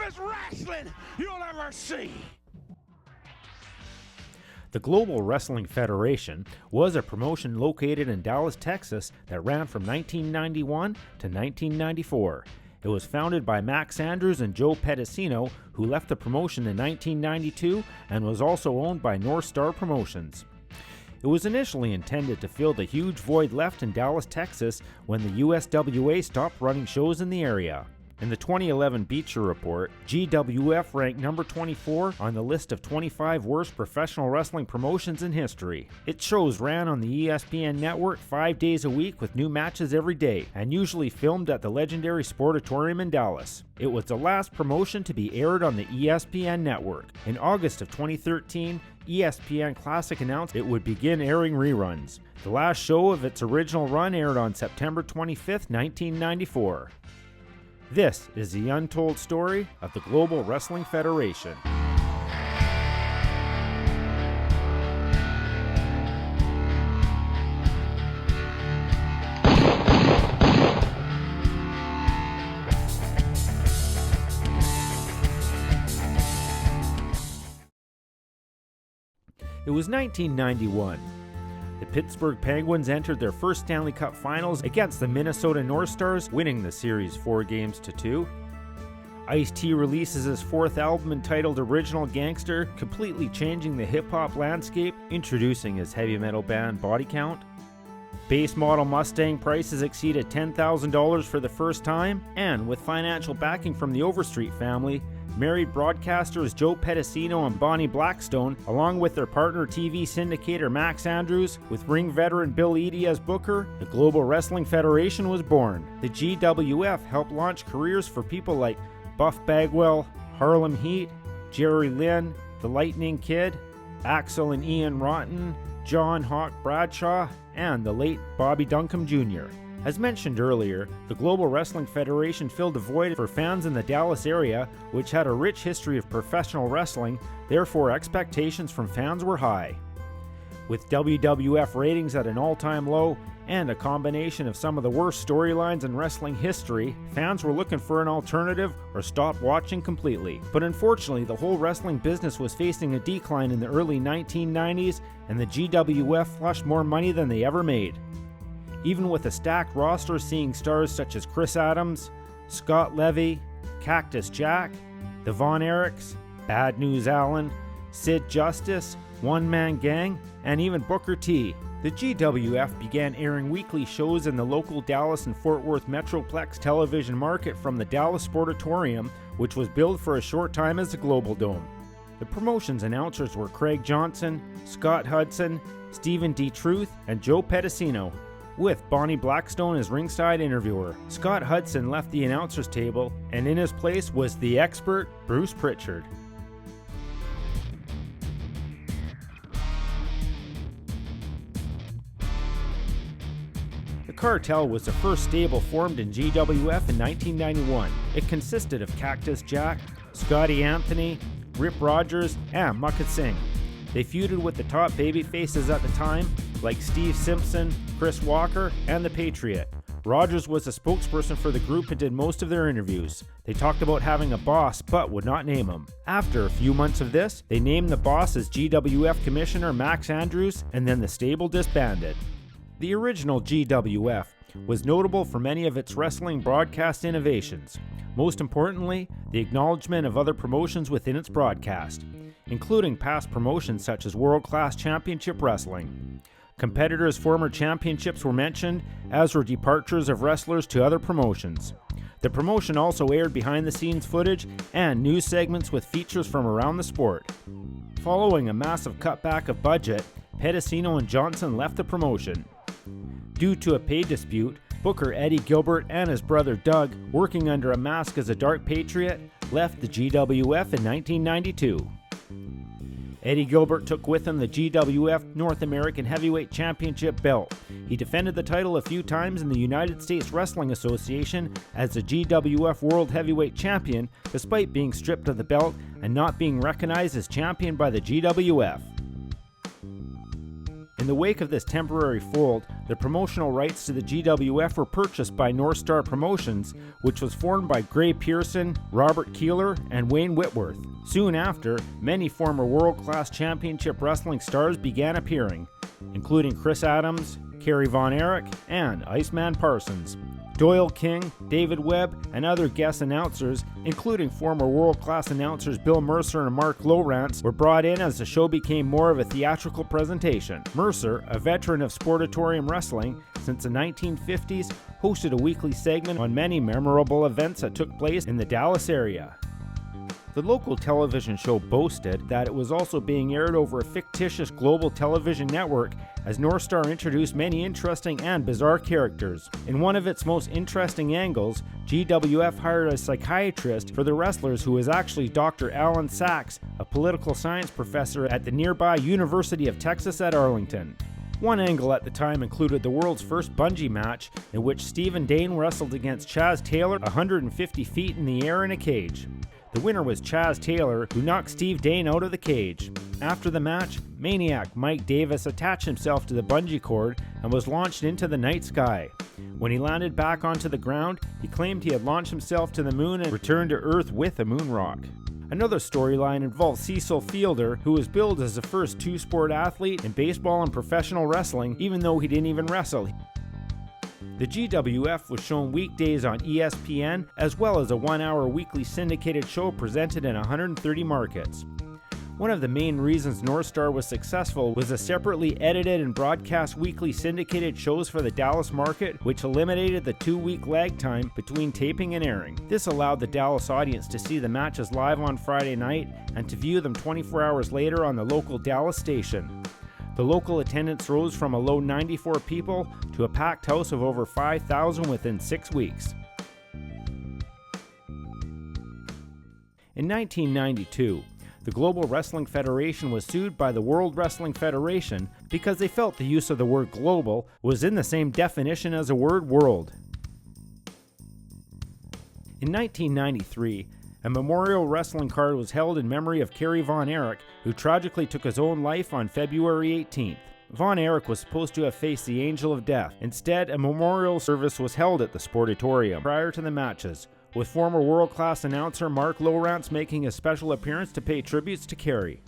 toughest wrestling you'll ever see. The Global Wrestling Federation was a promotion located in Dallas, Texas that ran from 1991 to 1994. It was founded by Max Andrews and Joe Pedicino, who left the promotion in 1992 and was also owned by North Star Promotions. It was initially intended to fill the huge void left in Dallas, Texas when the USWA stopped running shows in the area. In the 2011 Beecher Report, GWF ranked number 24 on the list of 25 worst professional wrestling promotions in history. Its shows ran on the ESPN network 5 days a week with new matches every day, and usually filmed at the legendary Sportatorium in Dallas. It was the last promotion to be aired on the ESPN network. In August of 2013, ESPN Classic announced it would begin airing reruns. The last show of its original run aired on September 25, 1994. This is the untold story of the Global Wrestling Federation. It was 1991. The Pittsburgh Penguins entered their first Stanley Cup Finals against the Minnesota North Stars, winning the series 4-2. Ice-T releases his fourth album entitled Original Gangster, completely changing the hip-hop landscape, introducing his heavy metal band Body Count. Base model Mustang prices exceeded $10,000 for the first time, and with financial backing from the Overstreet family, married broadcasters Joe Pedicino and Bonnie Blackstone, along with their partner TV syndicator Max Andrews, with ring veteran Bill Eadie as booker, the Global Wrestling Federation was born. The GWF helped launch careers for people like Buff Bagwell, Harlem Heat, Jerry Lynn, The Lightning Kid, Axel and Ian Rotten, John Hawk Bradshaw, and the late Bobby Duncombe Jr. As mentioned earlier, the Global Wrestling Federation filled a void for fans in the Dallas area, which had a rich history of professional wrestling, therefore expectations from fans were high. With WWF ratings at an all-time low, and a combination of some of the worst storylines in wrestling history, fans were looking for an alternative or stopped watching completely. But unfortunately, the whole wrestling business was facing a decline in the early 1990s, and the GWF flushed more money than they ever made. Even with a stacked roster seeing stars such as Chris Adams, Scott Levy, Cactus Jack, the Von Erichs, Bad News Allen, Sid Justice, One Man Gang, and even Booker T, the GWF began airing weekly shows in the local Dallas and Fort Worth Metroplex television market from the Dallas Sportatorium, which was billed for a short time as the Global Dome. The promotion's announcers were Craig Johnson, Scott Hudson, Stephen D. Truth, and Joe Pedicino, with Bonnie Blackstone as ringside interviewer. Scott Hudson left the announcers table, and in his place was the expert Bruce Pritchard. The Cartel was the first stable formed in GWF in 1991. It consisted of Cactus Jack, Scotty Anthony, Rip Rogers, and Muppet Singh. They feuded with the top babyfaces at the time, like Steve Simpson, Chris Walker, and The Patriot. Rogers was a spokesperson for the group and did most of their interviews. They talked about having a boss, but would not name him. After a few months of this, they named the boss as GWF Commissioner Max Andrews, and then the stable disbanded. The original GWF was notable for many of its wrestling broadcast innovations. Most importantly, the acknowledgement of other promotions within its broadcast, including past promotions such as World Class Championship Wrestling. Competitors' former championships were mentioned, as were departures of wrestlers to other promotions. The promotion also aired behind-the-scenes footage and news segments with features from around the sport. Following a massive cutback of budget, Pedicino and Johnson left the promotion. Due to a pay dispute, Booker Eddie Gilbert and his brother Doug, working under a mask as a Dark Patriot, left the GWF in 1992. Eddie Gilbert took with him the GWF North American Heavyweight Championship belt. He defended the title a few times in the United States Wrestling Association as the GWF World Heavyweight Champion, despite being stripped of the belt and not being recognized as champion by the GWF. In In the wake of this temporary fold, the promotional rights to the GWF were purchased by North Star Promotions, which was formed by Gray Pearson, Robert Keeler, and Wayne Whitworth. Soon after, many former world-class championship wrestling stars began appearing, including Chris Adams, Kerry Von Erich, and Iceman Parsons. Doyle King, David Webb, and other guest announcers, including former world-class announcers Bill Mercer and Mark Lowrance, were brought in as the show became more of a theatrical presentation. Mercer, a veteran of sportatorium wrestling since the 1950s, hosted a weekly segment on many memorable events that took place in the Dallas area. The local television show boasted that it was also being aired over a fictitious global television network, as North Star introduced many interesting and bizarre characters. In one of its most interesting angles, GWF hired a psychiatrist for the wrestlers who was actually Dr. Alan Sachs, a political science professor at the nearby University of Texas at Arlington. One angle at the time included the world's first bungee match, in which Stephen Dane wrestled against Chaz Taylor 150 feet in the air in a cage. The winner was Chaz Taylor, who knocked Steve Dane out of the cage. After the match, Maniac Mike Davis attached himself to the bungee cord and was launched into the night sky. When he landed back onto the ground, he claimed he had launched himself to the moon and returned to Earth with a moon rock. Another storyline involved Cecil Fielder, who was billed as the first two-sport athlete in baseball and professional wrestling, even though he didn't even wrestle. The GWF was shown weekdays on ESPN, as well as a 1-hour weekly syndicated show presented in 130 markets. One of the main reasons North Star was successful was the separately edited and broadcast weekly syndicated shows for the Dallas market, which eliminated the 2-week lag time between taping and airing. This allowed the Dallas audience to see the matches live on Friday night and to view them 24 hours later on the local Dallas station. The local attendance rose from a low 94 people to a packed house of over 5,000 within 6 weeks. In 1992, the Global Wrestling Federation was sued by the World Wrestling Federation because they felt the use of the word global was in the same definition as the word world. In 1993, a memorial wrestling card was held in memory of Kerry Von Erich, who tragically took his own life on February 18th. Von Erich was supposed to have faced the Angel of Death. Instead, a memorial service was held at the Sportatorium prior to the matches, with former world-class announcer Mark Lowrance making a special appearance to pay tributes to Kerry.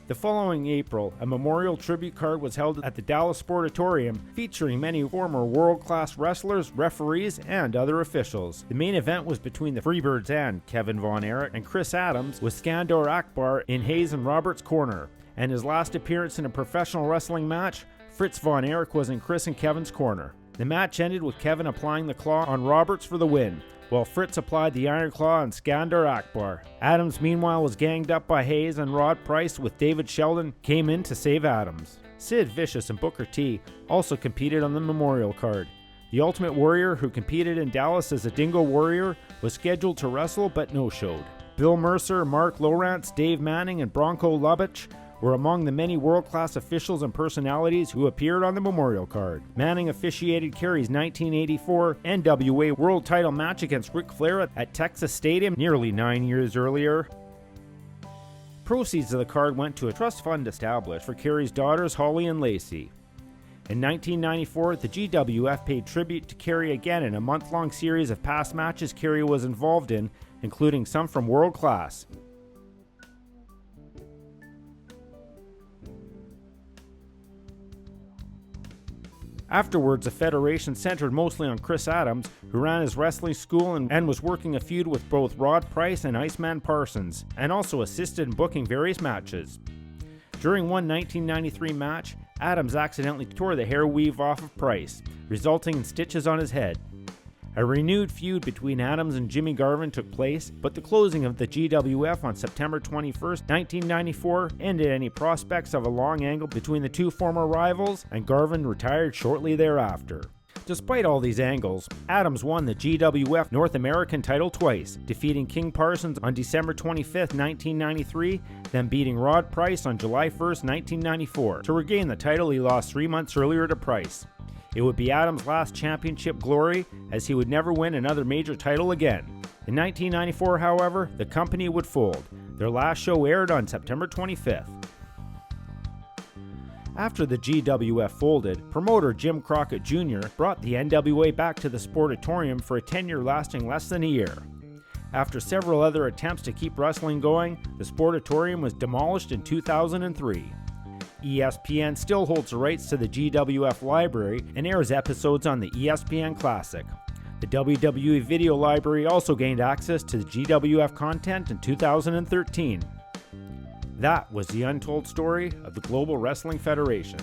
The following April, a memorial tribute card was held at the Dallas Sportatorium, featuring many former world-class wrestlers, referees, and other officials. The main event was between the Freebirds and Kevin Von Erich and Chris Adams, with Skandor Akbar in Hayes and Roberts' corner. And his last appearance in a professional wrestling match, Fritz Von Erich was in Chris and Kevin's corner. The match ended with Kevin applying the claw on Roberts for the win, while Fritz applied the Iron Claw on Skandor Akbar. Adams, meanwhile, was ganged up by Hayes, and Rod Price, with David Sheldon, came in to save Adams. Sid Vicious and Booker T also competed on the memorial card. The Ultimate Warrior, who competed in Dallas as a Dingo Warrior, was scheduled to wrestle but no-showed. Bill Mercer, Mark Lowrance, Dave Manning, and Bronco Lubitsch were among the many world-class officials and personalities who appeared on the memorial card. Manning officiated Kerry's 1984 NWA World Title match against Ric Flair at Texas Stadium nearly 9 years earlier. Proceeds of the card went to a trust fund established for Kerry's daughters Holly and Lacey. In 1994, the GWF paid tribute to Kerry again in a month-long series of past matches Kerry was involved in, including some from World Class. Afterwards, the Federation centered mostly on Chris Adams, who ran his wrestling school and was working a feud with both Rod Price and Iceman Parsons, and also assisted in booking various matches. During one 1993 match, Adams accidentally tore the hair weave off of Price, resulting in stitches on his head. A renewed feud between Adams and Jimmy Garvin took place, but the closing of the GWF on September 21, 1994 ended any prospects of a long angle between the two former rivals, and Garvin retired shortly thereafter. Despite all these angles, Adams won the GWF North American title twice, defeating King Parsons on December 25, 1993, then beating Rod Price on July 1, 1994. To regain the title he lost 3 months earlier to Price. It would be Adams' last championship glory, as he would never win another major title again. In 1994, however, the company would fold. Their last show aired on September 25th. After the GWF folded, promoter Jim Crockett Jr. brought the NWA back to the Sportatorium for a tenure lasting less than a year. After several other attempts to keep wrestling going, the Sportatorium was demolished in 2003. ESPN still holds the rights to the GWF library and airs episodes on the ESPN Classic. The WWE Video Library also gained access to the GWF content in 2013. That was the untold story of the Global Wrestling Federation.